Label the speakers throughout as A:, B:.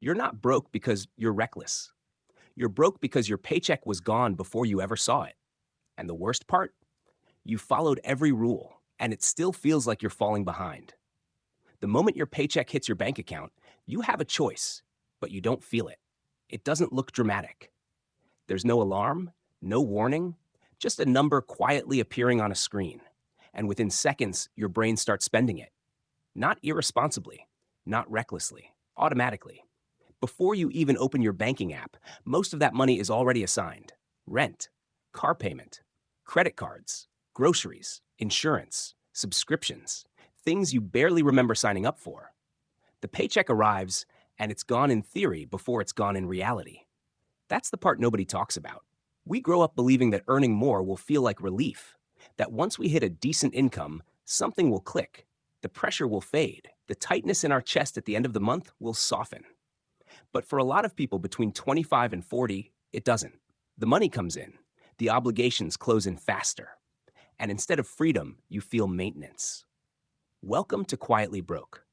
A: You're not broke because you're reckless. You're broke because your paycheck was gone before you ever saw it. And the worst part? You followed every rule, and it still feels like you're falling behind. The moment your paycheck hits your bank account, you have a choice, but you don't feel it. It doesn't look dramatic. There's no alarm, no warning, just a number quietly appearing on a screen. And within seconds, your brain starts spending it. Not irresponsibly, not recklessly, automatically. Before you even open your banking app, most of that money is already assigned. Rent, car payment, credit cards, groceries, insurance, subscriptions, things you barely remember signing up for. The paycheck arrives, and it's gone in theory before it's gone in reality. That's the part nobody talks about. We grow up believing that earning more will feel like relief, that once we hit a decent income, something will click, the pressure will fade, the tightness in our chest at the end of the month will soften. But for a lot of people between 25 and 40, it doesn't. The money comes in, the obligations close in faster, and instead of freedom, you feel maintenance. Welcome to Quietly Broke.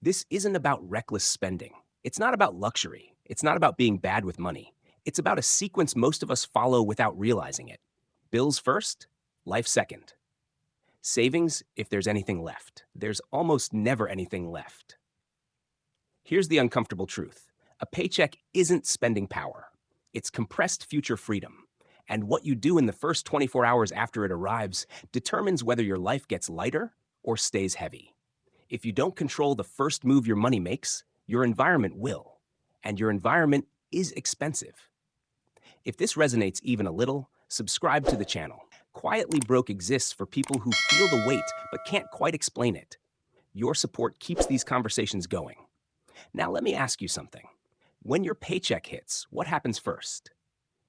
A: This isn't about reckless spending. It's not about luxury. It's not about being bad with money. It's about a sequence most of us follow without realizing it. Bills first, life second. Savings if there's anything left. There's almost never anything left. Here's the uncomfortable truth. A paycheck isn't spending power. It's compressed future freedom. And what you do in the first 24 hours after it arrives determines whether your life gets lighter or stays heavy. If you don't control the first move your money makes, your environment will. And your environment is expensive. If this resonates even a little, subscribe to the channel. Quietly Broke exists for people who feel the weight but can't quite explain it. Your support keeps these conversations going. Now let me ask you something. When your paycheck hits, what happens first?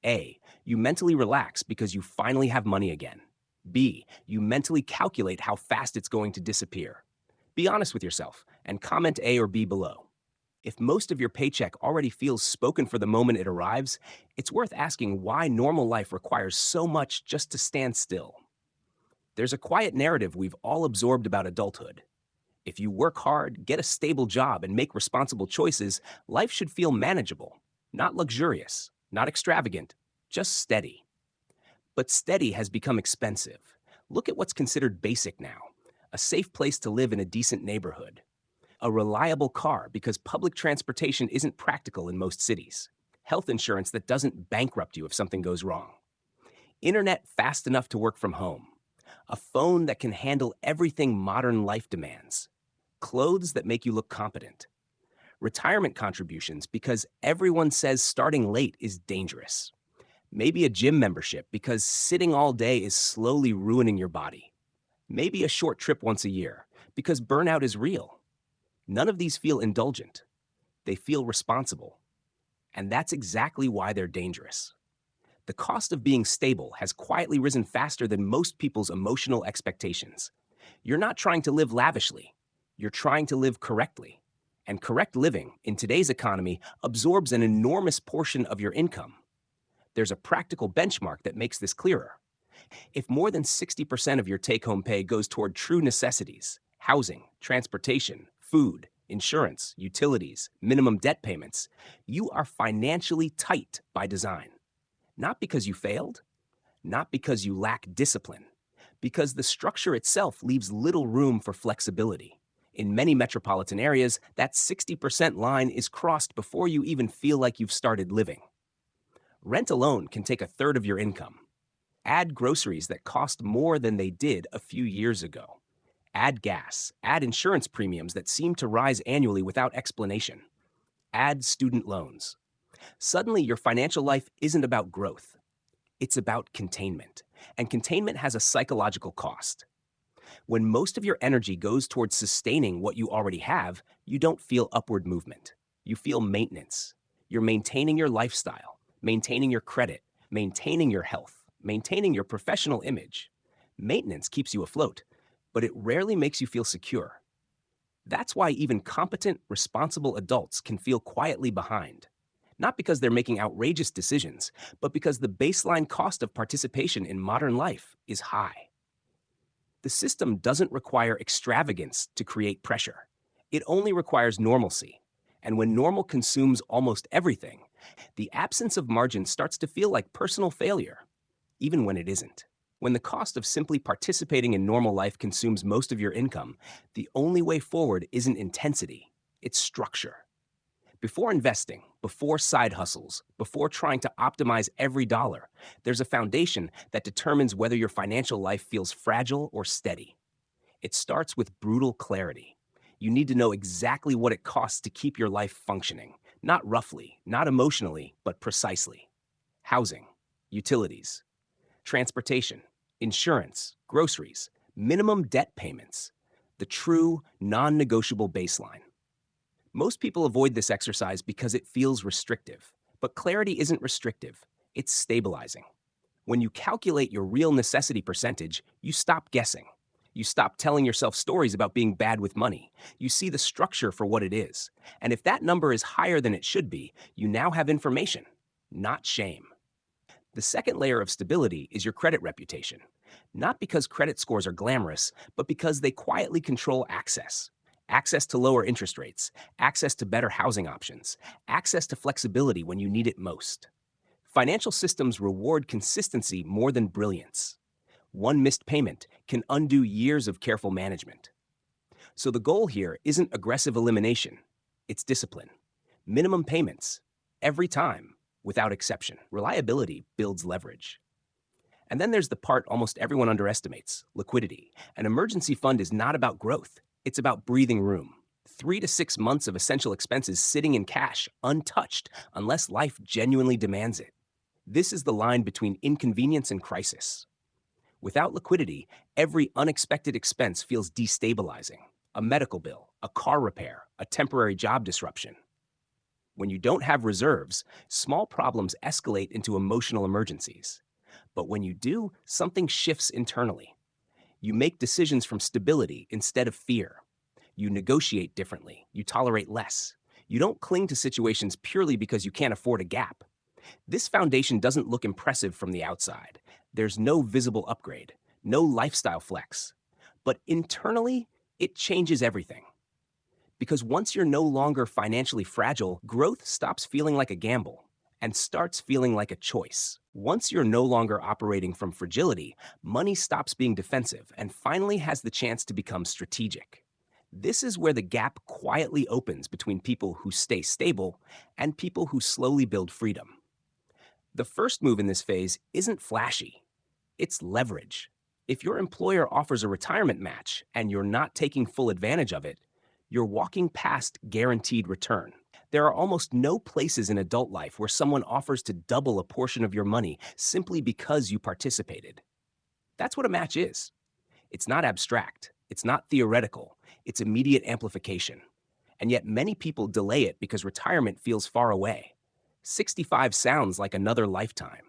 A: A. You mentally relax because you finally have money again. B. You mentally calculate how fast it's going to disappear. Be honest with yourself and comment A or B below. If most of your paycheck already feels spoken for the moment it arrives, it's worth asking why normal life requires so much just to stand still. There's a quiet narrative we've all absorbed about adulthood. If you work hard, get a stable job, and make responsible choices, life should feel manageable, not luxurious, not extravagant, just steady. But steady has become expensive. Look at what's considered basic now. A safe place to live in a decent neighborhood. A reliable car because public transportation isn't practical in most cities. Health insurance that doesn't bankrupt you if something goes wrong. Internet fast enough to work from home. A phone that can handle everything modern life demands. Clothes that make you look competent. Retirement contributions because everyone says starting late is dangerous. Maybe a gym membership because sitting all day is slowly ruining your body. Maybe a short trip once a year because burnout is real. None of these feel indulgent. They feel responsible. And that's exactly why they're dangerous. The cost of being stable has quietly risen faster than most people's emotional expectations. You're not trying to live lavishly. You're trying to live correctly. And correct living, in today's economy, absorbs an enormous portion of your income. There's a practical benchmark that makes this clearer. If more than 60% of your take-home pay goes toward true necessities, housing, transportation, food, insurance, utilities, minimum debt payments, you are financially tight by design. Not because you failed, not because you lack discipline, because the structure itself leaves little room for flexibility. In many metropolitan areas, that 60% line is crossed before you even feel like you've started living. Rent alone can take a third of your income. Add groceries that cost more than they did a few years ago. Add gas, add insurance premiums that seem to rise annually without explanation. Add student loans. Suddenly, your financial life isn't about growth. It's about containment. And containment has a psychological cost. When most of your energy goes towards sustaining what you already have, you don't feel upward movement. You feel maintenance. You're maintaining your lifestyle, maintaining your credit, maintaining your health, maintaining your professional image. Maintenance keeps you afloat, but it rarely makes you feel secure. That's why even competent, responsible adults can feel quietly behind. Not because they're making outrageous decisions, but because the baseline cost of participation in modern life is high. The system doesn't require extravagance to create pressure. It only requires normalcy. And when normal consumes almost everything, the absence of margin starts to feel like personal failure, even when it isn't. When the cost of simply participating in normal life consumes most of your income, the only way forward isn't intensity, it's structure. Before investing, before side hustles, before trying to optimize every dollar, there's a foundation that determines whether your financial life feels fragile or steady. It starts with brutal clarity. You need to know exactly what it costs to keep your life functioning, not roughly, not emotionally, but precisely. Housing, utilities, transportation, insurance, groceries, minimum debt payments, the true, non negotiable baseline. Most people avoid this exercise because it feels restrictive. But clarity isn't restrictive, it's stabilizing. When you calculate your real necessity percentage, you stop guessing. You stop telling yourself stories about being bad with money. You see the structure for what it is. And if that number is higher than it should be, you now have information, not shame. The second layer of stability is your credit reputation. Not because credit scores are glamorous, but because they quietly control access. Access to lower interest rates, access to better housing options, access to flexibility when you need it most. Financial systems reward consistency more than brilliance. One missed payment can undo years of careful management. So the goal here isn't aggressive elimination, it's discipline. Minimum payments, every time, without exception. Reliability builds leverage. And then there's the part almost everyone underestimates, liquidity. An emergency fund is not about growth, it's about breathing room. 3 to 6 months of essential expenses sitting in cash, untouched, unless life genuinely demands it. This is the line between inconvenience and crisis. Without liquidity, every unexpected expense feels destabilizing. A medical bill, a car repair, a temporary job disruption. When you don't have reserves, small problems escalate into emotional emergencies. But when you do, something shifts internally. You make decisions from stability instead of fear. You negotiate differently. You tolerate less. You don't cling to situations purely because you can't afford a gap. This foundation doesn't look impressive from the outside. There's no visible upgrade, no lifestyle flex. But internally, it changes everything. Because once you're no longer financially fragile, growth stops feeling like a gamble and starts feeling like a choice. Once you're no longer operating from fragility, money stops being defensive and finally has the chance to become strategic. This is where the gap quietly opens between people who stay stable and people who slowly build freedom. The first move in this phase isn't flashy, it's leverage. If your employer offers a retirement match and you're not taking full advantage of it, you're walking past guaranteed return. There are almost no places in adult life where someone offers to double a portion of your money simply because you participated. That's what a match is. It's not abstract, it's not theoretical, it's immediate amplification. And yet many people delay it because retirement feels far away. 65 sounds like another lifetime.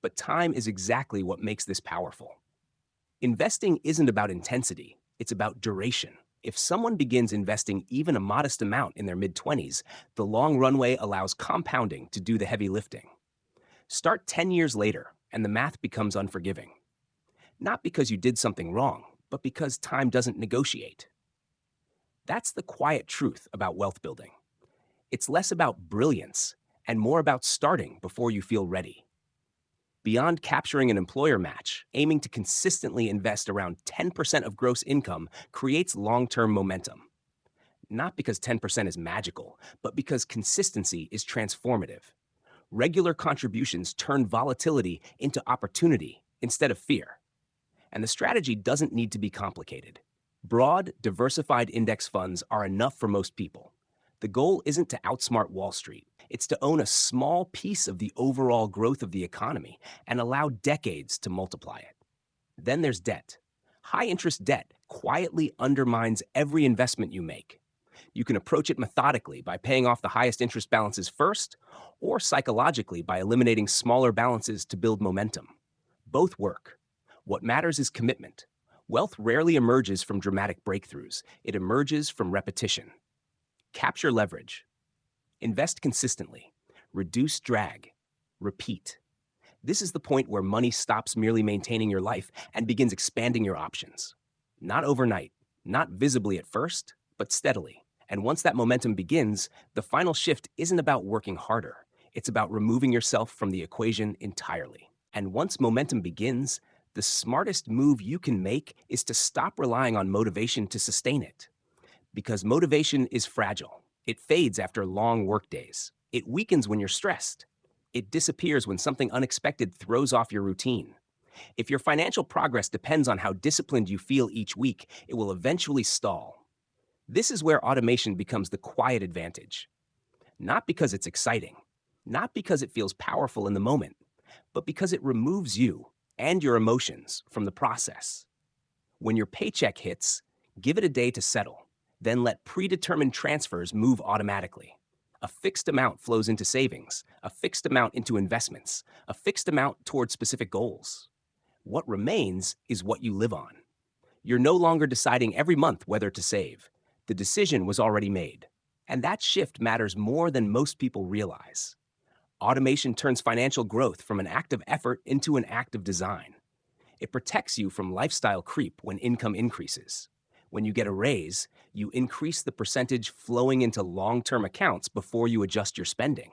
A: But time is exactly what makes this powerful. Investing isn't about intensity, it's about duration. If someone begins investing even a modest amount in their mid-20s, the long runway allows compounding to do the heavy lifting. Start 10 years later, and the math becomes unforgiving. Not because you did something wrong, but because time doesn't negotiate. That's the quiet truth about wealth building. It's less about brilliance and more about starting before you feel ready. Beyond capturing an employer match, aiming to consistently invest around 10% of gross income creates long-term momentum. Not because 10% is magical, but because consistency is transformative. Regular contributions turn volatility into opportunity instead of fear. And the strategy doesn't need to be complicated. Broad, diversified index funds are enough for most people. The goal isn't to outsmart Wall Street. It's to own a small piece of the overall growth of the economy and allow decades to multiply it. Then there's debt. High-interest debt quietly undermines every investment you make. You can approach it methodically by paying off the highest interest balances first, or psychologically by eliminating smaller balances to build momentum. Both work. What matters is commitment. Wealth rarely emerges from dramatic breakthroughs. It emerges from repetition. Capture leverage. Invest consistently. Reduce drag. Repeat. This is the point where money stops merely maintaining your life and begins expanding your options. Not overnight, not visibly at first, but steadily. And once that momentum begins, the final shift isn't about working harder. It's about removing yourself from the equation entirely. And once momentum begins, the smartest move you can make is to stop relying on motivation to sustain it. Because motivation is fragile. It fades after long workdays. It weakens when you're stressed. It disappears when something unexpected throws off your routine. If your financial progress depends on how disciplined you feel each week, it will eventually stall. This is where automation becomes the quiet advantage. Not because it's exciting, not because it feels powerful in the moment, but because it removes you and your emotions from the process. When your paycheck hits, give it a day to settle. Then let predetermined transfers move automatically. A fixed amount flows into savings, a fixed amount into investments, a fixed amount toward specific goals. What remains is what you live on. You're no longer deciding every month whether to save. The decision was already made. And that shift matters more than most people realize. Automation turns financial growth from an act of effort into an act of design. It protects you from lifestyle creep when income increases. When you get a raise, you increase the percentage flowing into long-term accounts before you adjust your spending.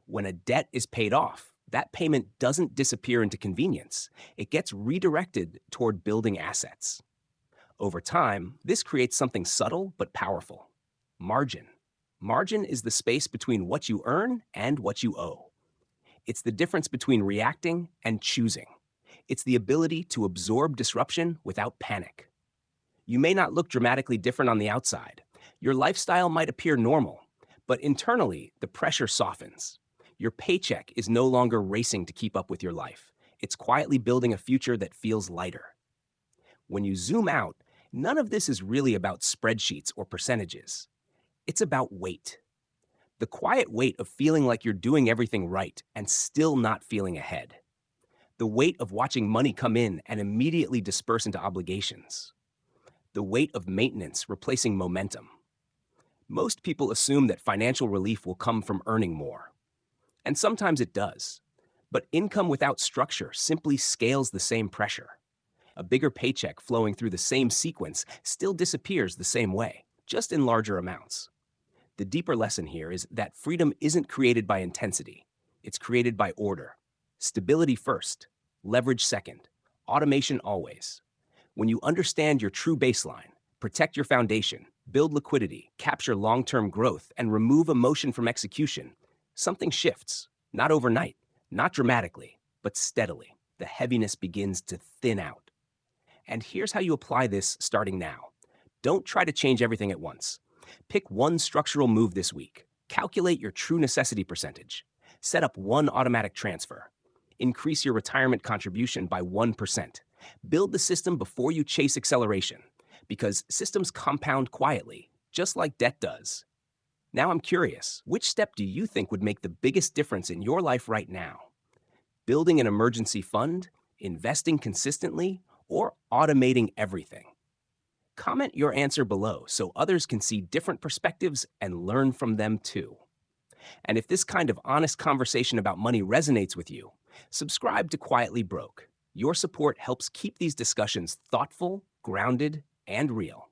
A: When a debt is paid off, that payment doesn't disappear into convenience. It gets redirected toward building assets. Over time, this creates something subtle but powerful: margin. Margin is the space between what you earn and what you owe. It's the difference between reacting and choosing. It's the ability to absorb disruption without panic. You may not look dramatically different on the outside. Your lifestyle might appear normal, but internally, the pressure softens. Your paycheck is no longer racing to keep up with your life. It's quietly building a future that feels lighter. When you zoom out, none of this is really about spreadsheets or percentages. It's about weight. The quiet weight of feeling like you're doing everything right and still not feeling ahead. The weight of watching money come in and immediately disperse into obligations. The weight of maintenance replacing momentum. Most people assume that financial relief will come from earning more. And sometimes it does. But income without structure simply scales the same pressure. A bigger paycheck flowing through the same sequence still disappears the same way, just in larger amounts. The deeper lesson here is that freedom isn't created by intensity. It's created by order. Stability first, leverage second, automation always. When you understand your true baseline, protect your foundation, build liquidity, capture long-term growth, and remove emotion from execution, something shifts. Not overnight, not dramatically, but steadily. The heaviness begins to thin out. And here's how you apply this starting now. Don't try to change everything at once. Pick one structural move this week. Calculate your true necessity percentage. Set up one automatic transfer. Increase your retirement contribution by 1%. Build the system before you chase acceleration, because systems compound quietly, just like debt does. Now I'm curious, which step do you think would make the biggest difference in your life right now? Building an emergency fund, investing consistently, or automating everything? Comment your answer below so others can see different perspectives and learn from them too. And if this kind of honest conversation about money resonates with you, subscribe to Quietly Broke. Your support helps keep these discussions thoughtful, grounded, and real.